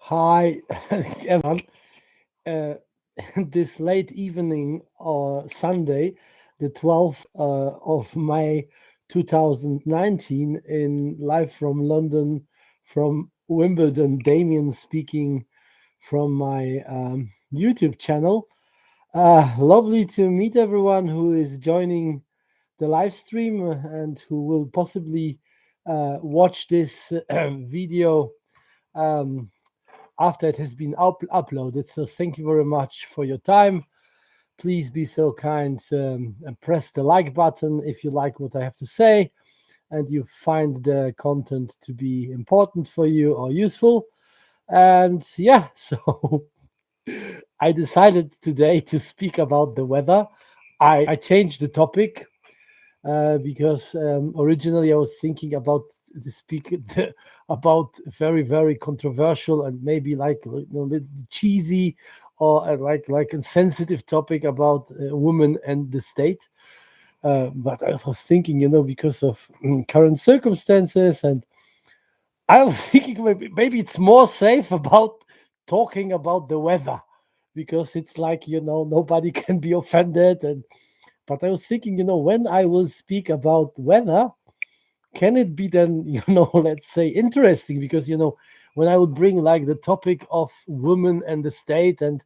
Hi, everyone. Uh, this late evening or Sunday, the 12th of May 2019, in live from London, from Wimbledon. Damien speaking from my YouTube channel. Lovely to meet everyone who is joining the live stream and who will possibly watch this video. Um, After it has been uploaded. So thank you very much for your time. Please be so kind and press the like button if you like what I have to say and you find the content to be important for you or useful. And yeah, so I decided today to speak about the weather. I changed the topic because originally I was thinking about the about very controversial and maybe little cheesy or like a sensitive topic about women and the state. But I was thinking, because of current circumstances, and I was thinking maybe it's more safe about talking about the weather because it's like nobody can be offended. And but I was thinking, when I will speak about weather, can it be then, let's say interesting? Because, when I would bring like the topic of women and the state and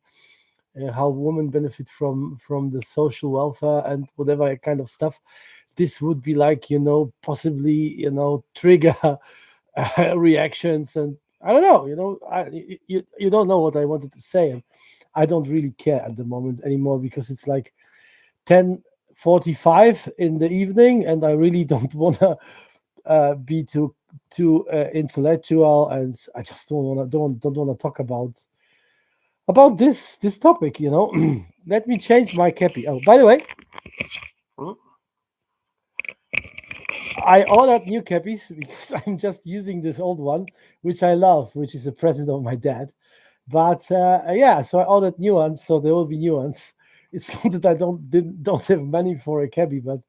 how women benefit from the social welfare and whatever kind of stuff, this would be like, possibly, trigger reactions. And I don't know, you don't know what I wanted to say. And I don't really care at the moment anymore because it's like 10:45 in the evening, and I really don't want to be too intellectual, and I just don't want to talk about this topic. Let me change my cappy. Oh, by the way, I ordered new cappies because I'm just using this old one, which I love, which is a present of my dad. But yeah, so I ordered new ones, so there will be new ones. It's not that I don't have money for a cabbie, but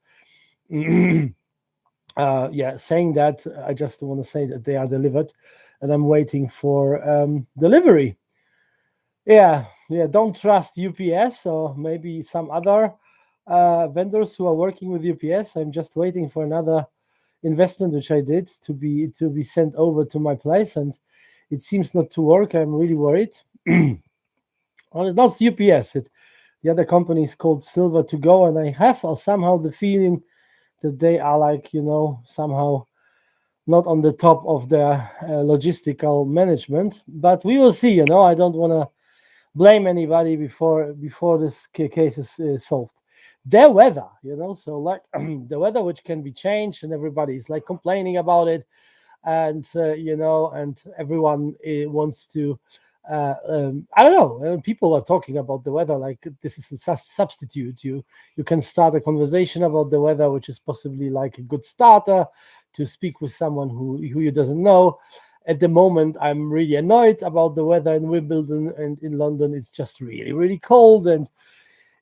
yeah, saying that, I just want to say that they are delivered, and I'm waiting for delivery. Yeah, don't trust UPS or maybe some other vendors who are working with UPS. I'm just waiting for another investment which I did to be sent over to my place, and it seems not to work. I'm really worried. Well, it's not UPS. The other company is called Silver to Go, and I have somehow the feeling that they are like somehow not on the top of their logistical management. But we will see. I don't want to blame anybody before this case is solved. Their weather, so like the weather which can be changed, and everybody is like complaining about it, and and everyone wants to. I don't know. People are talking about the weather like this is a substitute. You can start a conversation about the weather, which is possibly like a good starter to speak with someone who you doesn't know. At the moment, I'm really annoyed about the weather in Wimbledon and in London. It's just really cold, and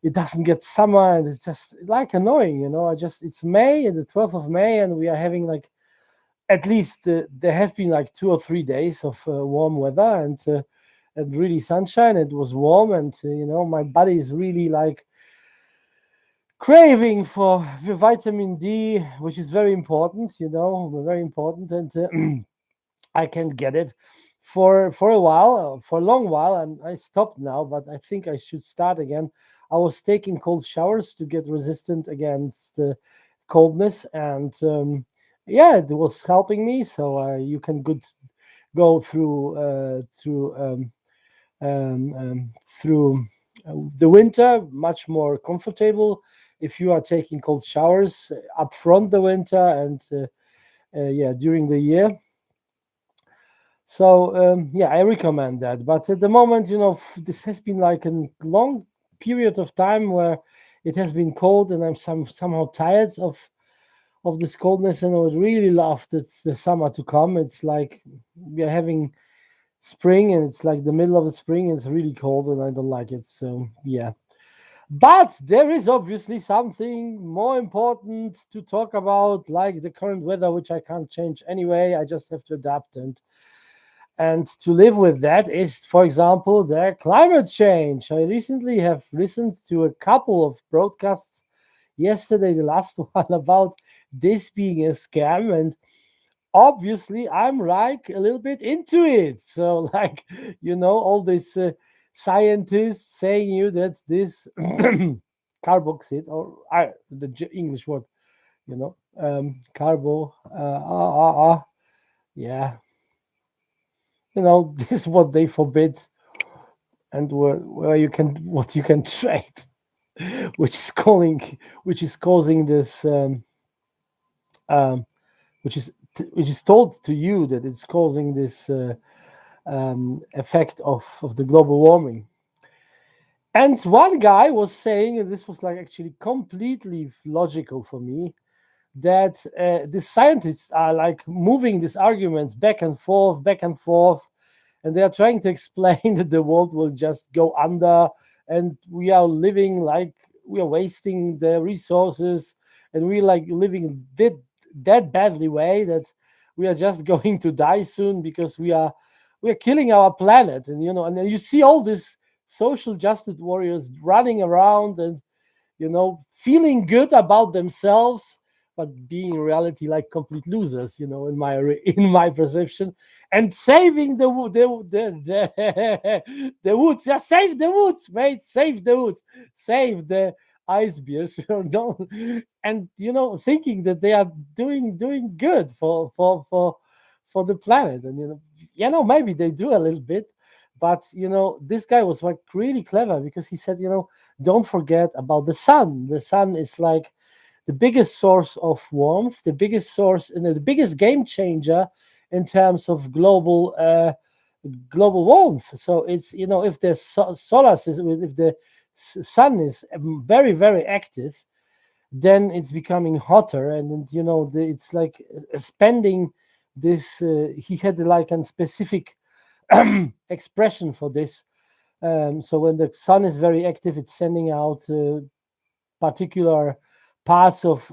it doesn't get summer, and it's just like annoying. It's May, and the 12th of May, and we are having like at least there have been like 2 or 3 days of warm weather and really sunshine. It was warm, and my body is really like craving for the vitamin D, which is very important. Very important, and I can get it for a while, for a long while. I stopped now, but I think I should start again. I was taking cold showers to get resistant against coldness, and yeah, it was helping me. So you can go through the winter much more comfortable if you are taking cold showers up front the winter and yeah, during the year. So yeah, I recommend that. But at the moment, this has been like a long period of time where it has been cold, and I'm somehow tired of this coldness, and I would really love the summer to come. It's like we are having spring, and it's like the middle of the spring, and it's really cold, and I don't like it. So yeah. But there is obviously something more important to talk about, like the current weather, which I can't change anyway. I just have to adapt, And to live with that is, for example, the climate change. I recently have listened to a couple of broadcasts yesterday, the last one, about this being a scam. And obviously, I'm like a little bit into it. So, like, all these scientists saying you that this carboxide, or the English word, carbo, yeah, this is what they forbid, and where you can what you can trade, which is calling which is causing this um, which is told to you that it's causing this effect of the global warming. And one guy was saying, and this was like actually completely logical for me, that the scientists are like moving these arguments back and forth, and they are trying to explain that the world will just go under, and we are living like we are wasting the resources, and we like living that badly way that we are just going to die soon because we are killing our planet. And and then you see all these social justice warriors running around and feeling good about themselves, but being in reality like complete losers, in my perception, and saving the woods. Yeah, save the woods, mate. Save the woods. Save the ice bears. Don't, and thinking that they are doing good for the planet. And maybe they do a little bit, but this guy was like really clever, because he said, don't forget about the sun. The sun is like the biggest source of warmth, the biggest source and the biggest game changer in terms of global warmth. So it's if the solar system, if the sun is very very active, then it's becoming hotter, and it's like spending this. He had like a specific expression for this. So when the sun is very active, it's sending out particular parts of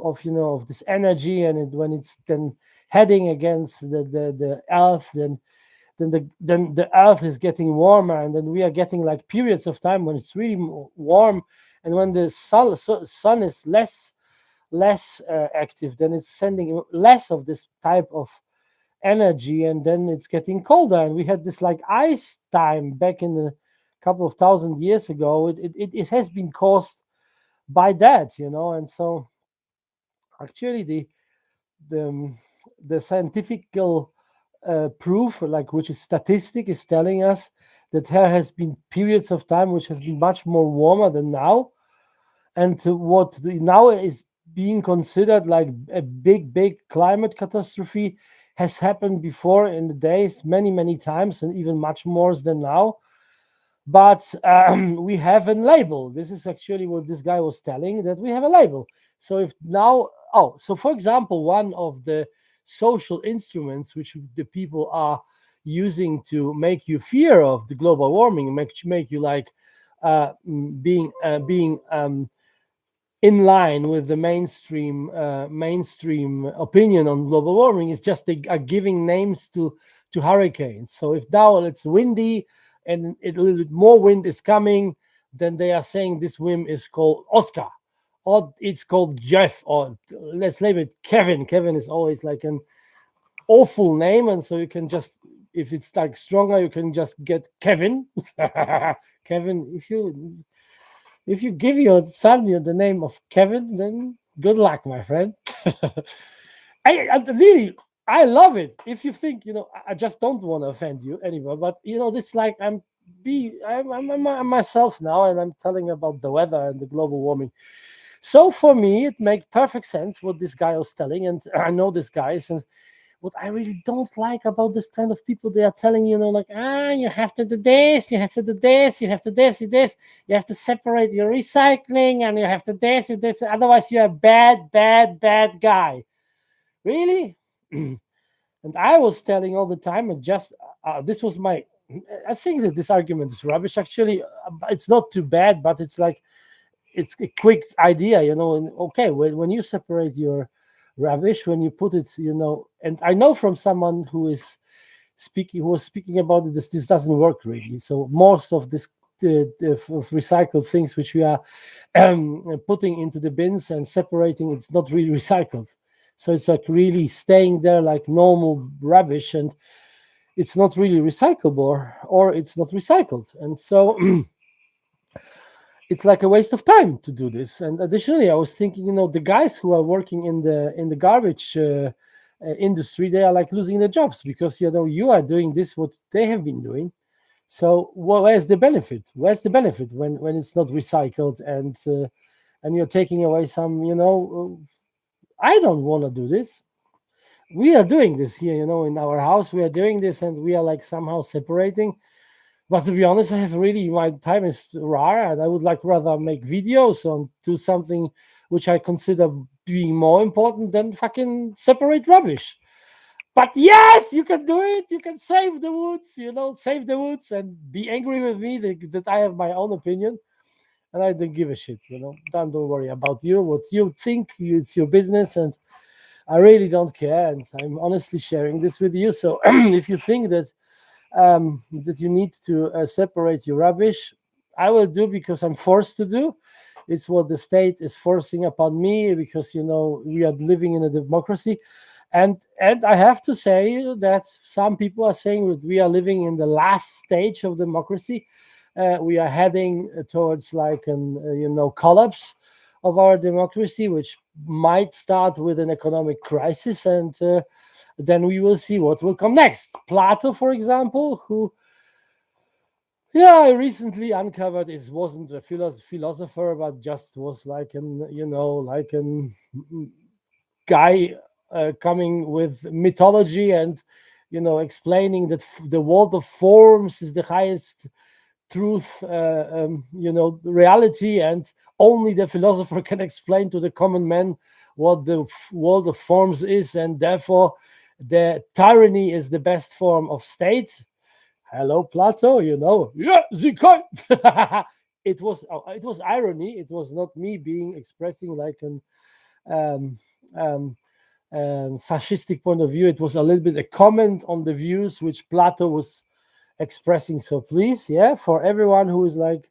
this energy, and when it's then heading against the earth, then the earth is getting warmer, and then we are getting like periods of time when it's really warm, and when the sun is less active, then it's sending less of this type of energy, and then it's getting colder. And we had this like ice time back in a couple of thousand years ago. It has been caused by that, and so actually the the scientific proof, like which is statistic, is telling us that there has been periods of time which has been much more warmer than now, and now is being considered like a big climate catastrophe has happened before in the days many times, and even much more than now. But we have a label. This is actually what this guy was telling, that we have a label. So if now, so for example, one of the social instruments which the people are using to make you fear of the global warming, make you like being in line with the mainstream opinion on global warming, is just they are giving names to hurricanes. So if now it's windy and a little bit more wind is coming, then they are saying this wind is called Oscar, or it's called Jeff, or let's name it Kevin. Kevin is always like an awful name, and so you can just, if it's like stronger, you can just get Kevin. Kevin, if you give your son the name of Kevin, then good luck, my friend. I really, I love it. If you think, I just don't want to offend you anymore, but this like I'm myself now, and I'm telling about the weather and the global warming. So for me, it makes perfect sense what this guy was telling, and I know this guy since. What I really don't like about this kind of people, they are telling like, you have to do this, you have to do this, you have to do this, you have to separate your recycling, and you have to do this, otherwise you're a bad guy. Really? And I was telling all the time, and just this was my. I think that this argument is rubbish. Actually, it's not too bad, but it's like it's a quick idea, And okay, when you separate your rubbish, when you put it, and I know from someone who is who was speaking about this doesn't work really. So most of this of recycled things which we are putting into the bins and separating, it's not really recycled. So it's like really staying there like normal rubbish, and it's not really recyclable, or it's not recycled. And so it's like a waste of time to do this. And additionally, I was thinking, the guys who are working in the garbage industry, they are like losing their jobs, because you are doing this what they have been doing. So where's the benefit? Where's the benefit when it's not recycled, and you're taking away some? I don't want to do this. We are doing this here, in our house. We are doing this, and we are like somehow separating. But to be honest, I have really, my time is rare, and I would like rather make videos on do something which I consider being more important than fucking separate rubbish. But yes, you can do it. You can save the woods, save the woods, and be angry with me that I have my own opinion, and I don't give a shit. Don't worry about you. What you think, it's your business, and I really don't care. And I'm honestly sharing this with you. So if you think that you need to separate your rubbish, I will do, because I'm forced to do. It's what the state is forcing upon me, because we are living in a democracy. And I have to say that some people are saying that we are living in the last stage of democracy. We are heading towards like an collapse of our democracy, which might start with an economic crisis, and then we will see what will come next. Plato, for example, who I recently uncovered, wasn't a philosopher, but just was like an guy coming with mythology, and explaining that the world of forms is the highest truth, reality, and only the philosopher can explain to the common man what the world of forms is, and therefore the tyranny is the best form of state. Hello, Plato. Yeah, the kind. It was irony. It was not me expressing like an fascistic point of view. It was a little bit a comment on the views which Plato was expressing. So please, for everyone who is like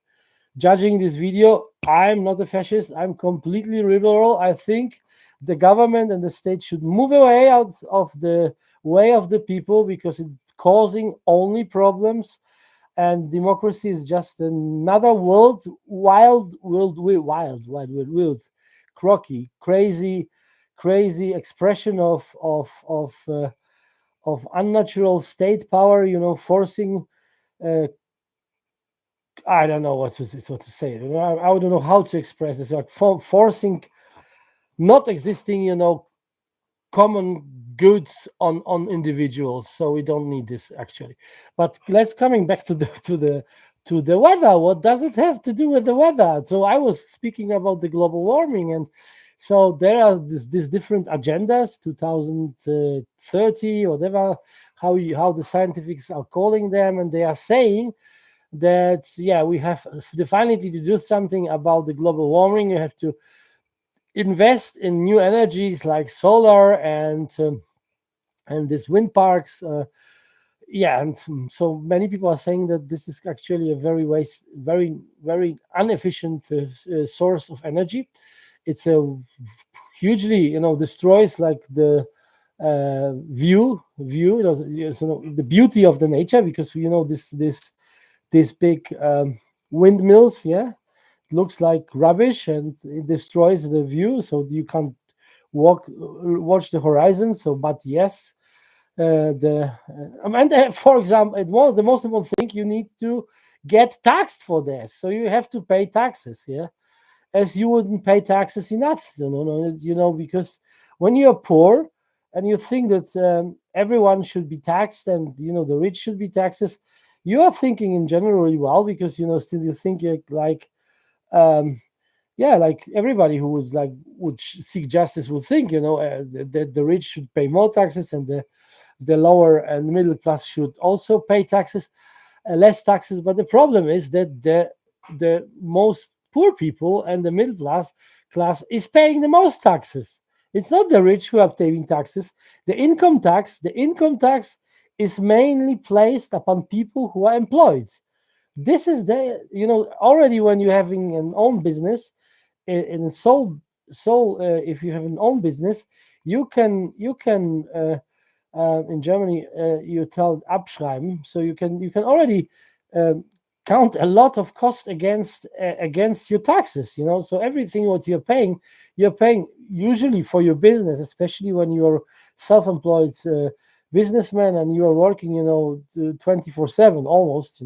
judging this video, I'm not a fascist. I'm completely liberal. I think the government and the state should move away out of the way of the people, because it's causing only problems, and democracy is just another wild, crocky, crazy expression of unnatural state power, forcing I don't know what to say. I don't know how to express this. Like forcing not existing, common goods on individuals. So we don't need this actually. But let's coming back to the weather. What does it have to do with the weather? So I was speaking about the global warming, and so there are these different agendas, 2030, whatever, how the scientists are calling them, and they are saying that we have definitely to do something about the global warming. You have to invest in new energies like solar and these wind parks. And so many people are saying that this is actually a very very inefficient source of energy. It's a hugely destroys like the view the beauty of the nature, because this big windmills, looks like rubbish, and it destroys the view, so you can't watch the horizon. So but yes, for example, the most important thing, you need to get taxed for this, so you have to pay taxes, as you wouldn't pay taxes enough, because when you're poor and you think that everyone should be taxed, and the rich should be taxed, you are thinking in generally well, because still you think like like everybody who was like would seek justice would think that the rich should pay more taxes, and the lower and middle class should also pay taxes, less taxes. But the problem is that the most poor people and the middle class is paying the most taxes. It's not the rich who are paying taxes. The income tax is mainly placed upon people who are employed. This is the, already when you're having an own business, in if you have an own business, you can in Germany, you tell abschreiben, so you can already um, count a lot of cost against your taxes. So everything what you're paying usually for your business, especially when you're self-employed businessman and you are working 24/7 almost.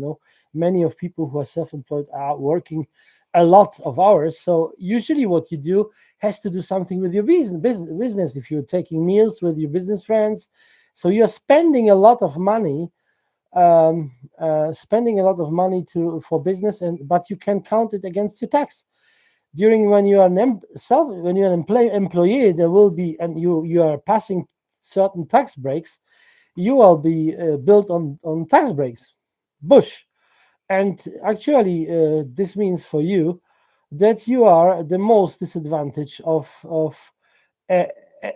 Many of people who are self-employed are working a lot of hours, so usually what you do has to do something with your business. If you're taking meals with your business friends, so you're spending a lot of money, for business, and but you can count it against your tax. During when you are when you're an employee, there will be, and you are passing certain tax breaks, you will be built on tax breaks, bush. And actually, this means for you that you are the most disadvantaged of uh,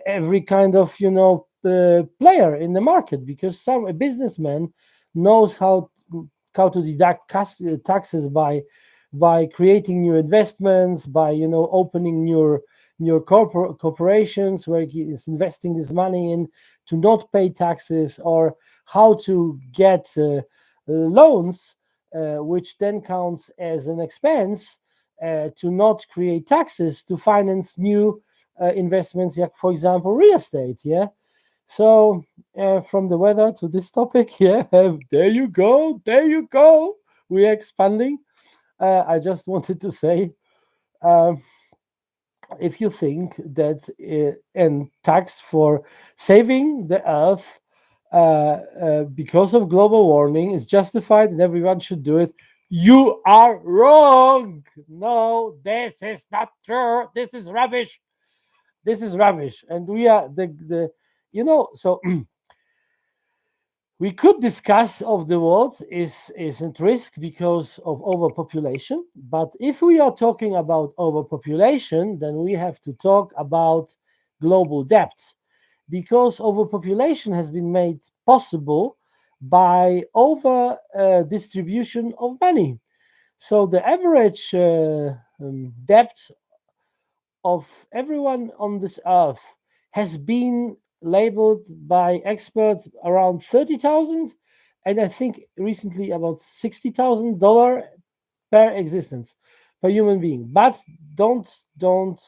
every kind of player in the market, because a businessman knows how to deduct taxes by creating new investments, by opening new corporations where he is investing this money in, to not pay taxes, or how to get loans, which then counts as an expense, to not create taxes, to finance new investments, like for example real estate. Yeah. So from the weather to this topic, yeah, there you go, we are expanding. I just wanted to say, um, if you think that and tax for saving the earth because of global warming is justified and everyone should do it, you are wrong. No, this is not true. This is rubbish. This is rubbish. And we are so we could discuss of the world is at risk because of overpopulation. But if we are talking about overpopulation, then we have to talk about global debt, because overpopulation has been made possible by over distribution of money. So the average debt of everyone on this earth has been labeled by experts around 30,000, and I think recently about $60,000 per existence, per human being. But don't don't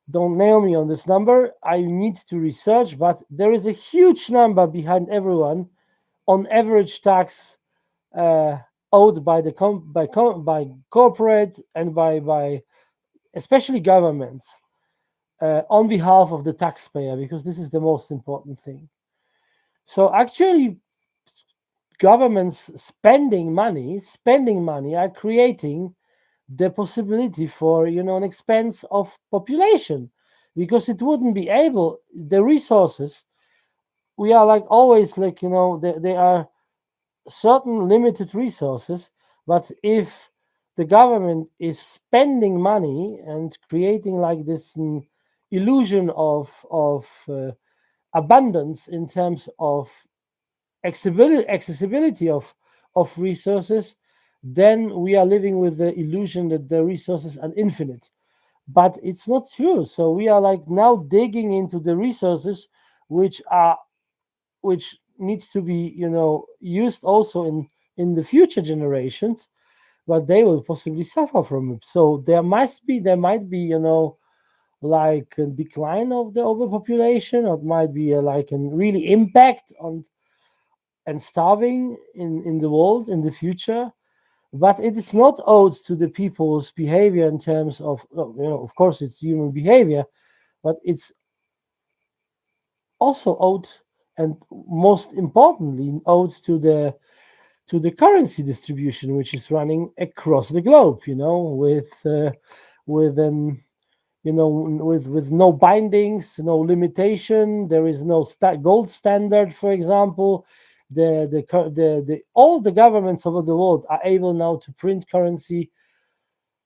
don't nail me on this number. I need to research, but there is a huge number behind everyone on average tax uh, owed by by corporate and by especially governments, on behalf of the taxpayer, because this is the most important thing. So actually, governments spending money are creating the possibility for an expense of population, because it wouldn't be able, the resources, we are like always like there are certain limited resources. But if the government is spending money and creating like this illusion of abundance in terms of accessibility of resources, then we are living with the illusion that the resources are infinite. But it's not true. So we are like now digging into the resources which needs to be used also in the future generations, but they will possibly suffer from it. So there might be like a decline of the overpopulation, or it might be like a really impact on and starving in the world in the future. But it is not owed to the people's behavior in terms of, of course it's human behavior, but it's also owed, and most importantly owed to the currency distribution, which is running across the globe, with an with no bindings, no limitation. There is no gold standard, for example. The all the governments over the world are able now to print currency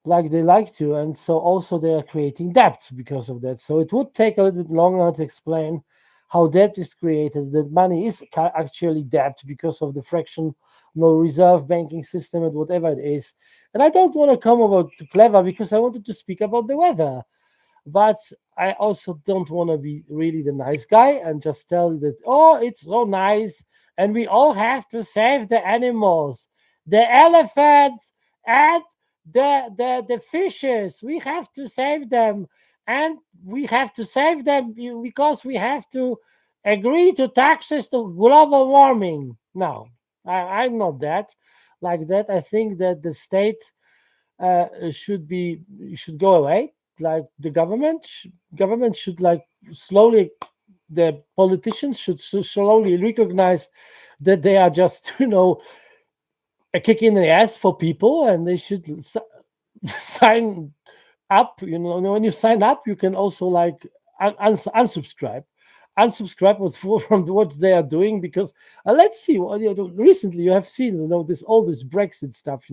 like they like to, and so also they are creating debt because of that. So it would take a little bit longer to explain how debt is created, that money is actually debt because of the fractional reserve banking system and whatever it is. And I don't want to come over too clever because I wanted to speak about the weather, but I also don't want to be really the nice guy and just tell you that, oh, it's so nice and we all have to save the animals, the elephants and the fishes. We have to save them, and we have to save them because we have to agree to taxes to global warming. No, I'm not that like that. I think that the state should go away. Like the government should like slowly, the politicians should slowly recognize that they are just a kick in the ass for people, and they should sign up. When you sign up, you can also like unsubscribe from what they are doing, because let's see what recently you have seen, this all this Brexit stuff.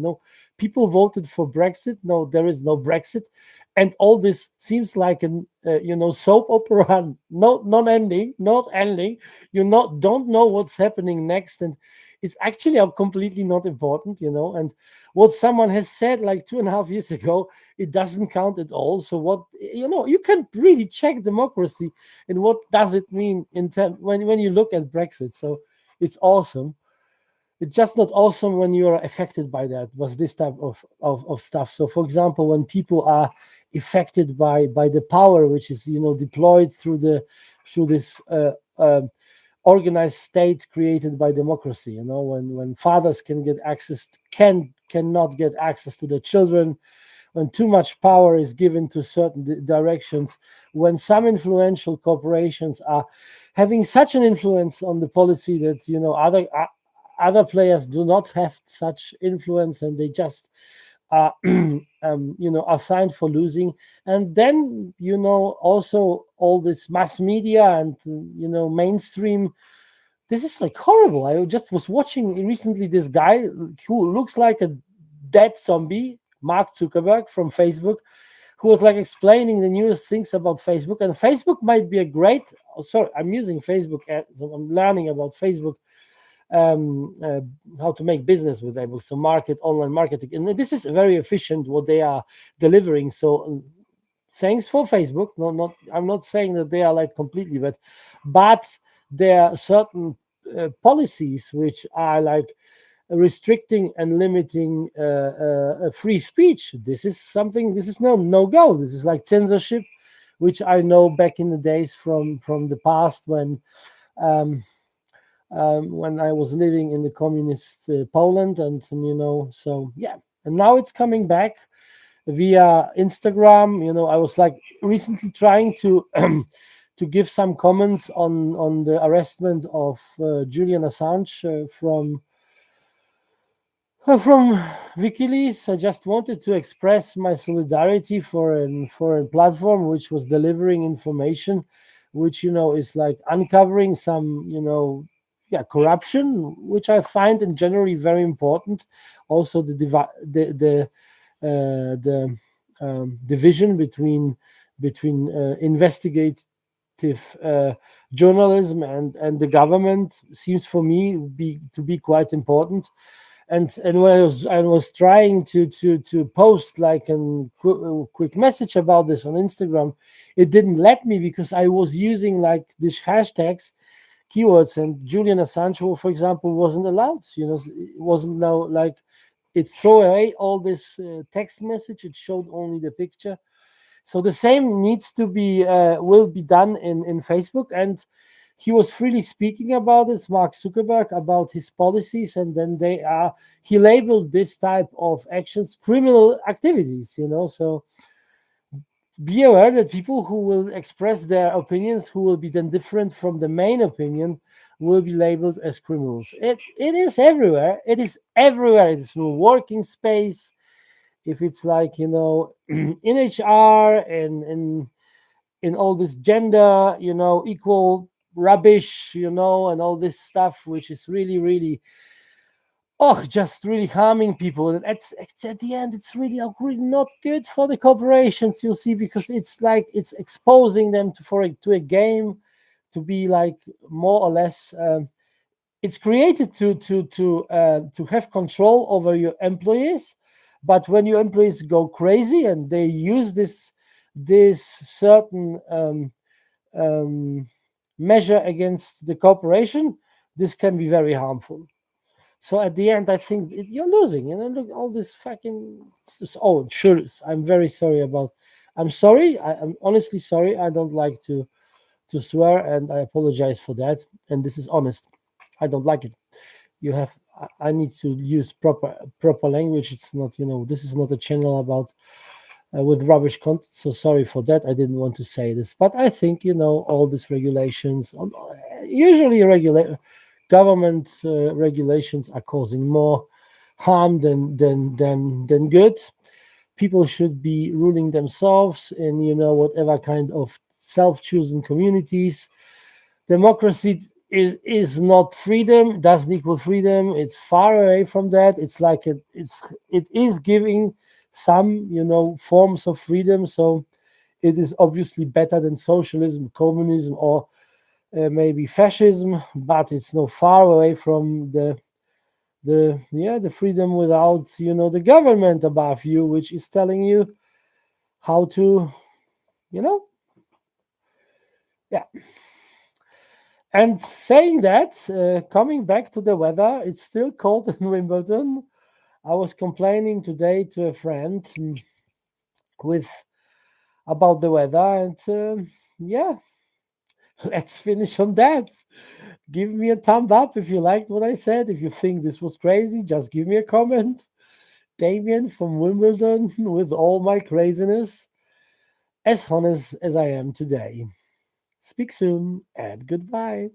People voted for Brexit. No, there is no Brexit, and all this seems like an soap opera, not ending. You don't know what's happening next, and it's actually completely not important. And what someone has said like 2.5 years ago, it doesn't count at all. So what, you can really check democracy and what does it mean in term when you look at Brexit. So it's awesome. It's just not awesome when you are affected by that, was this type of stuff. So for example, when people are affected by the power which is deployed through this organized state created by democracy, when fathers cannot get access to their children, when too much power is given to certain directions, when some influential corporations are having such an influence on the policy that other players do not have such influence, and they just are signed for losing. And then also all this mass media and mainstream, this is like horrible. I just was watching recently this guy who looks like a dead zombie, Mark Zuckerberg from Facebook, who was like explaining the newest things about Facebook. And Facebook might be a great, sorry, I'm using Facebook, so I'm learning about Facebook, how to make business with Facebook, so online marketing. And this is very efficient what they are delivering. So thanks for Facebook. I'm not saying that they are like completely bad, but there are certain policies which are like restricting and limiting free speech. This is no go. This is like censorship, which I know back in the days from the past when I was living in the communist Poland, and so yeah. And now it's coming back via Instagram. I was like recently trying to to give some comments on the arrestment of Julian Assange from WikiLeaks. I just wanted to express my solidarity for a platform which was delivering information, which is like uncovering some corruption, which I find in generally very important. Also the division between investigative journalism and the government seems for me to be quite important. And when I was trying to post like a quick message about this on Instagram, it didn't let me because I was using like these hashtags, keywords, and Julian Assange, for example, wasn't allowed. It wasn't now like it threw away all this text message. It showed only the picture. So the same needs to be will be done in Facebook. And he was freely speaking about this, Mark Zuckerberg, about his policies, and then he labeled this type of actions criminal activities. So be aware that people who will express their opinions, who will be then different from the main opinion, will be labeled as criminals. It is everywhere. It is everywhere. It's in a working space. If it's like in HR and in all this gender, equal rubbish, and all this stuff, which is really, really, just really harming people. And at the end, it's really not good for the corporations, you'll see, because it's like it's exposing them to a game, to be like more or less. It's created to have control over your employees, but when your employees go crazy and they use this certain measure against the corporation, this can be very harmful. So at the end, I think you're losing. Look, all this fucking. Oh, sure. I'm very sorry about. I'm sorry. I'm honestly sorry. I don't like to swear, and I apologize for that. And this is honest. I don't like it. You have. I need to use proper language. It's not. This is not a channel about with rubbish content. So sorry for that. I didn't want to say this, but I think all these regulations, usually government regulations, are causing more harm than good. People should be ruling themselves in whatever kind of self-choosing communities. Democracy is not freedom, doesn't equal freedom. It's far away from that. It's like it is giving some forms of freedom. So it is obviously better than socialism, communism, or maybe fascism, but it's no far away from the freedom without the government above you, which is telling you how to yeah. And saying that, coming back to the weather, it's still cold in Wimbledon. I was complaining today to a friend with about the weather, and yeah, let's finish on that. Give me a thumb up if you liked what I said. If you think this was crazy, just give me a comment. Damien from Wimbledon with all my craziness, as honest as I am today. Speak soon and goodbye.